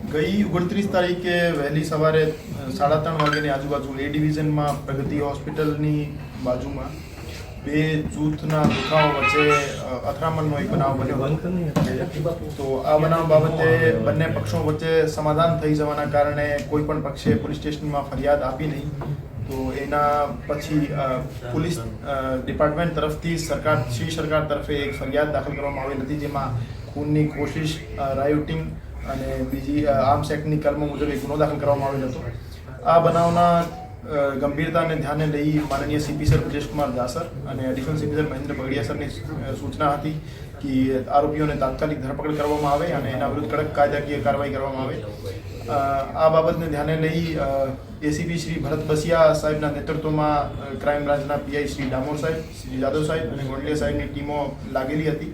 ગઈ 29 તારીખે વહેલી સવારે 3:30 વાગ્યાની આજુબાજુ એ ડિવિઝનમાં પ્રગતિ હોસ્પિટલની બાજુમાં બે જૂથના દુખાવો વચ્ચે અથડામણનો એક બનાવ બન્યો. તો આ બનાવ બાબતે બંને પક્ષો વચ્ચે સમાધાન થઈ જવાના કારણે કોઈ પણ પક્ષે પોલીસ સ્ટેશનમાં ફરિયાદ આપી નહીં. તો એના પછી પોલીસ ડિપાર્ટમેન્ટ તરફથી શ્રી સરકાર તરફે એક ફરિયાદ દાખલ કરવામાં આવી હતી, જેમાં ખૂનની કોશિશ, રાયોટિંગ અને બીજી આર્મ્સ એક્ટની કલમો મુજબ એક ગુનો દાખલ કરવામાં આવેલ હતો. આ બનાવના ગંભીરતાને ધ્યાને લઈ માનનીય સીપી સર બ્રજેશકુમાર દાસર અને additional CP sir Mahendra Bagadiya સરની સૂચના હતી કે આરોપીઓને તાત્કાલિક ધરપકડ કરવામાં આવે અને એના વિરુદ્ધ કડક કાયદાકીય કાર્યવાહી કરવામાં આવે. આ બાબતને ધ્યાને લઈ એસીપી શ્રી ભરત બસિયા સાહેબના નેતૃત્વમાં ક્રાઇમ બ્રાન્ચના પીઆઈ શ્રી ડામોર સાહેબ, શ્રી જાદવ સાહેબ અને ગોંડલિયા સાહેબની ટીમો લાગેલી હતી.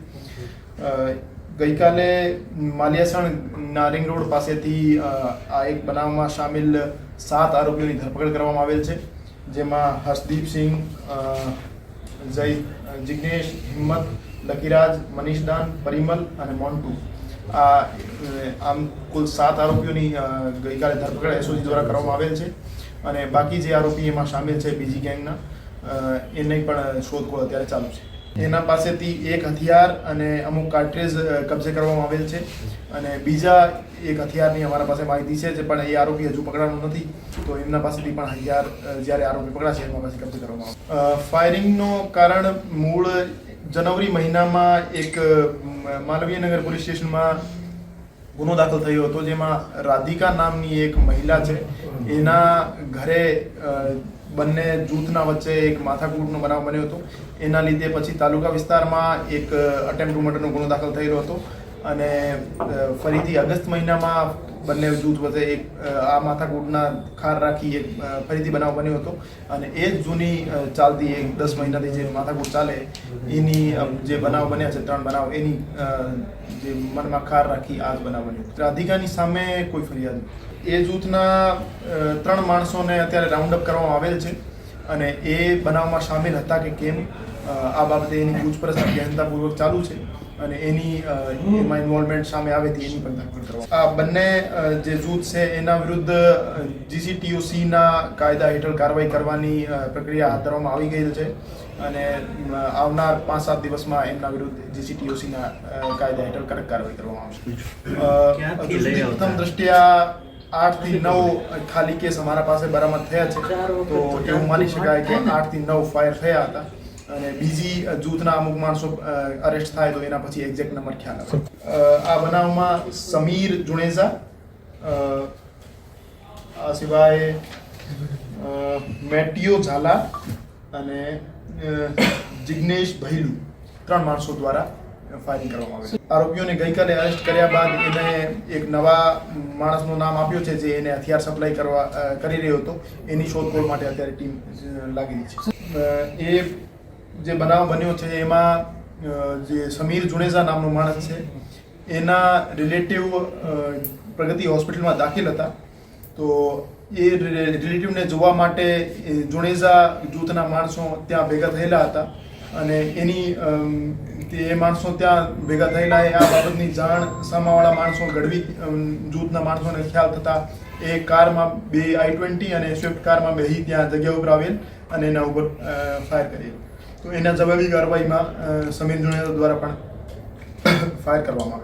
ગઈકાલે માલિયાસણ નારિંગ રોડ પાસેથી આ એક બનાવમાં સામેલ 7 આરોપીઓની ધરપકડ કરવામાં આવેલ છે, જેમાં હર્ષદીપસિંહ, જિગ્નેશ, હિંમત, લકીરાજ, મનીષદાન, પરિમલ અને મોન્ટુ. આમ કુલ 7 આરોપીઓની ગઈકાલે ધરપકડ એસઓજી દ્વારા કરવામાં આવેલ છે અને બાકી જે આરોપી એમાં સામેલ છે બીજી ગેંગના, એની પણ શોધખોળ અત્યારે ચાલુ છે. એના પાસેથી એક હથિયાર અને અમુક કાર્ટ્રેજ કબજે કરવામાં આવેલ છે અને બીજા એક હથિયારની અમારા પાસે માહિતી છે, પણ એ આરોપી હજુ પકડાનો નથી. તો એમના પાસેથી પણ હથિયાર જ્યારે આરોપી પકડાશે એમના પાસે કબજે કરવામાં આવશે. ફાયરિંગનું કારણ મૂળ જનવરી મહિનામાં એક માલવીયનગર પોલીસ સ્ટેશનમાં ગુનો દાખલ થયો હતો, જેમાં રાધિકા નામની એક મહિલા છે, એના ઘરે બંને જૂથના વચ્ચે એક માથાકૂટનો બનાવ બન્યો હતો. એના લીધે પછી તાલુકા વિસ્તારમાં એક અટેમ્પ્ટ ટુ મર્ડરનો ગુનો દાખલ થયેલો હતો અને ફરીથી ઓગસ્ટ મહિનામાં બંને જૂથ વચ્ચે એક આ માથાકૂટના ખાર રાખી એક ફરીથી બનાવ બન્યો હતો અને એ જ જૂની ચાલતી એક 10 મહિનાથી જે માથાકૂટ ચાલે એની જે બનાવ બન્યા છે 3 બનાવ, એની જે મનમાં ખાર રાખી આ જ બનાવ બન્યો. રાધિકાની સામે કોઈ ફરિયાદ નથી. એ જૂથના 3 માણસોને અત્યારે રાઉન્ડ અપ કરવામાં આવેલ છે અને એ બનાવમાં સામેલ હતા કે કેમ આ બાબતે એની પૂછપરછ ગહેનતાપૂર્વક ચાલુ છે અને એની એમાં ઇન્વોલ્વમેન્ટ સામે આવે તો એની પણ ધરપકડ કરવા. આ બંને જે જૂથ છે એના વિરુદ્ધ GCTOCના કાયદા હેઠળ કાર્યવાહી કરવાની પ્રક્રિયા હાથ ધરવામાં આવી ગયેલ છે અને આવનાર 5-7 દિવસમાં એમના વિરુદ્ધ GCTOCના કાયદા હેઠળ કડક કાર્યવાહી કરવામાં આવશે. પ્રથમ દ્રષ્ટિયા 8 થી 9 ખાલી કેસ અમારા પાસે બરામદ થયા છે, તો એવું માની શકાય કે 8 થી 9 ફાયર થયા હતા અને બીજી જૂથના અમુક માણસો અરેસ્ટ થાય તો એના પછી એક્ઝેક્ટ નંબર ખ્યાલ આવે. આ બનાવમાં સમીર જુણેજા, આ સિવાય મેટિયો ઝાલા અને જિગ્નેશ ભૈલુ 3 માણસો દ્વારા ફાયરિંગ કરવામાં આવે છે. આરોપીઓને ગઈકાલે અરેસ્ટ કર્યા બાદ એને એક નવા માણસનું નામ આપ્યું છે જે એને હથિયાર સપ્લાય કરી રહ્યો હતો. એની શોધખોળ માટે અત્યારે ટીમ લાગેલી છે. એ જે બનાવ બન્યો છે એમાં જે સમીર જુણેજા નામનો માણસ છે એના રિલેટિવ પ્રગતિ હોસ્પિટલમાં દાખલ હતા. તો એ રિલેટિવને જોવા માટે જુણેજા જૂથના માણસો ત્યાં ભેગા થયેલા હતા અને એની એ માણસો ત્યાં ભેગા થયેલા આ બાબતની જાણ સામાવાળા માણસો ગઢવી જૂથના માણસોને ખ્યાલ થતાં એ કારમાં 2 I-20 અને સ્વિફ્ટ કારમાં બેસી ત્યાં જગ્યા ઉપર આવેલ અને એના ઉપર ફાયર કરેલ. તો એના જવાબી કાર્યવાહીમાં સમીર જુણેજા દ્વારા પણ ફાયર કરવામાં આવેલ.